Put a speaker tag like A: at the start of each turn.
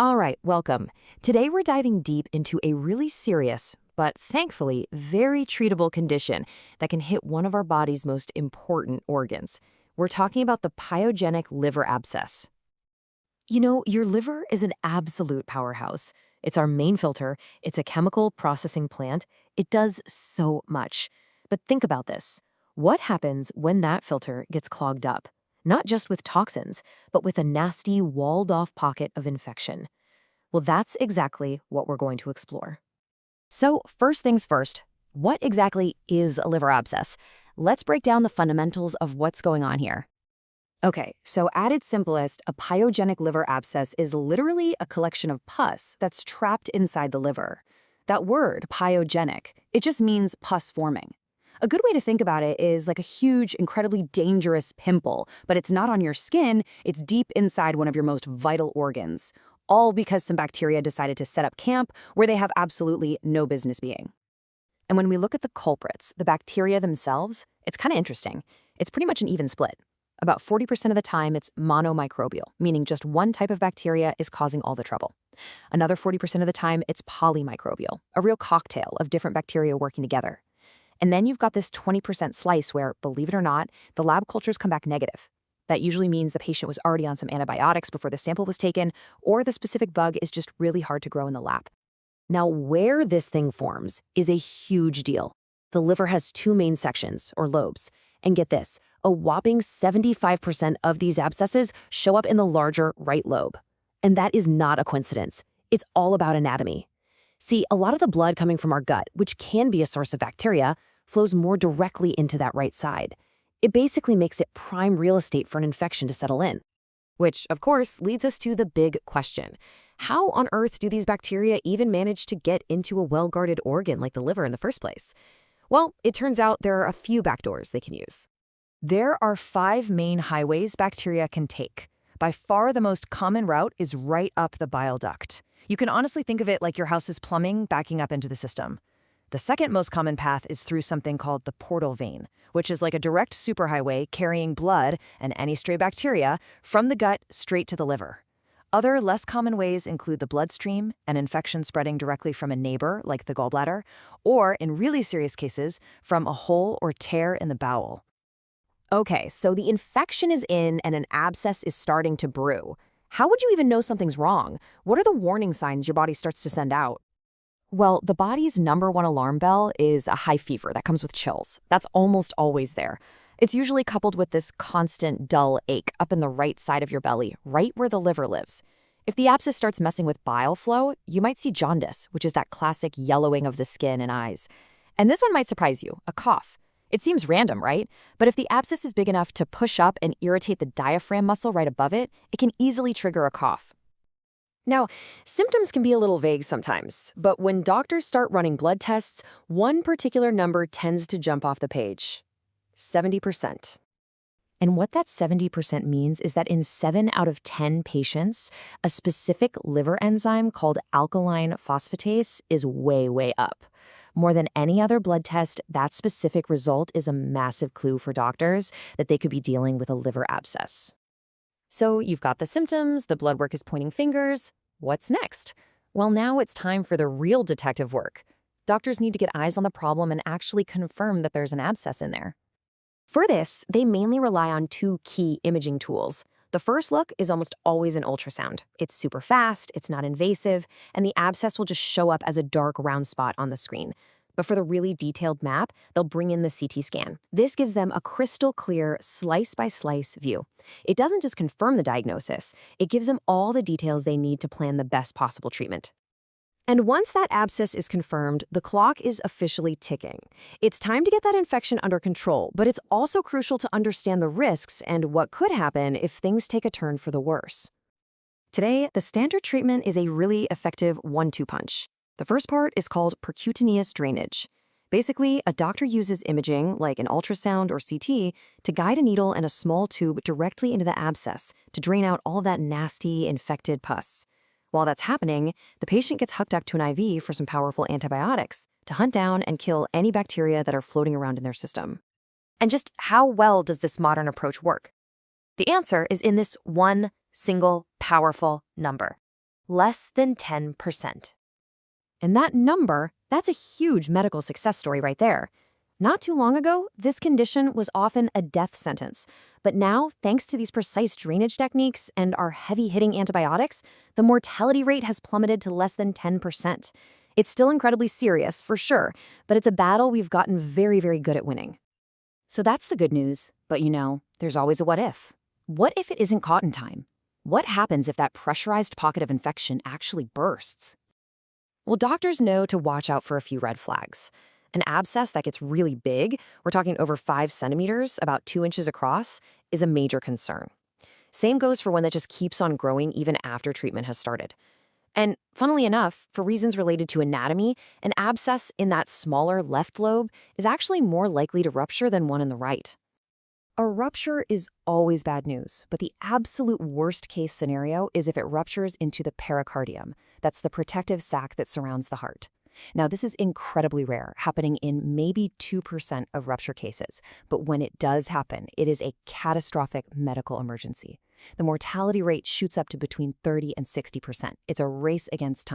A: All right, welcome. Today we're diving deep into a really serious, but thankfully very treatable condition that can hit one of our body's most important organs. We're talking about the pyogenic liver abscess. You know, your liver is an absolute powerhouse. It's our main filter, it's a chemical processing plant. It does so much. But think about this. What happens when that filter gets clogged up? Not just with toxins, but with a nasty, walled-off pocket of infection. Well, that's exactly what we're going to explore. So, first things first, what exactly is a liver abscess? Let's break down the fundamentals of what's going on here. Okay, so at its simplest, a pyogenic liver abscess is literally a collection of pus that's trapped inside the liver. That word, pyogenic, it just means pus forming. A good way to think about it is like a huge, incredibly dangerous pimple, but it's not on your skin, it's deep inside one of your most vital organs, all because some bacteria decided to set up camp where they have absolutely no business being. And when we look at the culprits, the bacteria themselves, it's kind of interesting. It's pretty much an even split. About 40% of the time, it's monomicrobial, meaning just one type of bacteria is causing all the trouble. Another 40% of the time, it's polymicrobial, a real cocktail of different bacteria working together. And then you've got this 20% slice where, believe it or not, the lab cultures come back negative. That usually means the patient was already on some antibiotics before the sample was taken, or the specific bug is just really hard to grow in the lab. Now, where this thing forms is a huge deal. The liver has two main sections, or lobes. And get this, a whopping 75% of these abscesses show up in the larger right lobe. And that is not a coincidence. It's all about anatomy. See, a lot of the blood coming from our gut, which can be a source of bacteria, flows more directly into that right side. It basically makes it prime real estate for an infection to settle in. Which, of course, leads us to the big question. How on earth do these bacteria even manage to get into a well-guarded organ like the liver in the first place? Well, it turns out there are a few backdoors they can use. There are 5 main highways bacteria can take. By far the most common route is right up the bile duct. You can honestly think of it like your house's plumbing backing up into the system. The second most common path is through something called the portal vein, which is like a direct superhighway carrying blood and any stray bacteria from the gut straight to the liver. Other less common ways include the bloodstream, an infection spreading directly from a neighbor, like the gallbladder, or, in really serious cases, from a hole or tear in the bowel. Okay, so the infection is in and an abscess is starting to brew. How would you even know something's wrong? What are the warning signs your body starts to send out? Well, the body's #1 alarm bell is a high fever that comes with chills. That's almost always there. It's usually coupled with this constant dull ache up in the right side of your belly, right where the liver lives. If the abscess starts messing with bile flow, you might see jaundice, which is that classic yellowing of the skin and eyes. And this one might surprise you, a cough. It seems random, right? But if the abscess is big enough to push up and irritate the diaphragm muscle right above it, it can easily trigger a cough. Now, symptoms can be a little vague sometimes, but when doctors start running blood tests, one particular number tends to jump off the page: 70%. And what that 70% means is that in 7 out of 10 patients, a specific liver enzyme called alkaline phosphatase is way, way up. More than any other blood test, that specific result is a massive clue for doctors that they could be dealing with a liver abscess. So you've got the symptoms, the blood work is pointing fingers. What's next? Well, now it's time for the real detective work. Doctors need to get eyes on the problem and actually confirm that there's an abscess in there. For this, they mainly rely on 2 key imaging tools. The first look is almost always an ultrasound. It's super fast, it's not invasive, and the abscess will just show up as a dark round spot on the screen. But for the really detailed map, they'll bring in the CT scan. This gives them a crystal clear, slice-by-slice view. It doesn't just confirm the diagnosis, it gives them all the details they need to plan the best possible treatment. And once that abscess is confirmed, the clock is officially ticking. It's time to get that infection under control, but it's also crucial to understand the risks and what could happen if things take a turn for the worse. Today, the standard treatment is a really effective 1-2 punch. The first part is called percutaneous drainage. Basically, a doctor uses imaging, like an ultrasound or CT, to guide a needle and a small tube directly into the abscess to drain out all that nasty, infected pus. While that's happening, the patient gets hooked up to an IV for some powerful antibiotics to hunt down and kill any bacteria that are floating around in their system. And just how well does this modern approach work? The answer is in this one single powerful number:
B: Less than 10%.
A: And that number, that's a huge medical success story right there. Not too long ago, this condition was often a death sentence. But now, thanks to these precise drainage techniques and our heavy-hitting antibiotics, the mortality rate has plummeted to less than 10%. It's still incredibly serious, for sure, but it's a battle we've gotten very, very good at winning.
B: So that's the good news, but there's always a what if. What if it isn't caught in time? What happens if that pressurized pocket of infection actually bursts?
A: Well, doctors know to watch out for a few red flags. An abscess that gets really big, we're talking over 5 centimeters, about 2 inches across, is a major concern. Same goes for one that just keeps on growing even after treatment has started. And funnily enough, for reasons related to anatomy, an abscess in that smaller left lobe is actually more likely to rupture than one in the right. A rupture is always bad news, but the absolute worst-case scenario is if it ruptures into the pericardium. That's the protective sac that surrounds the heart. Now, this is incredibly rare, happening in maybe 2% of rupture cases. But when it does happen, it is a catastrophic medical emergency. The mortality rate shoots up to between 30 and 60%. It's a race against time.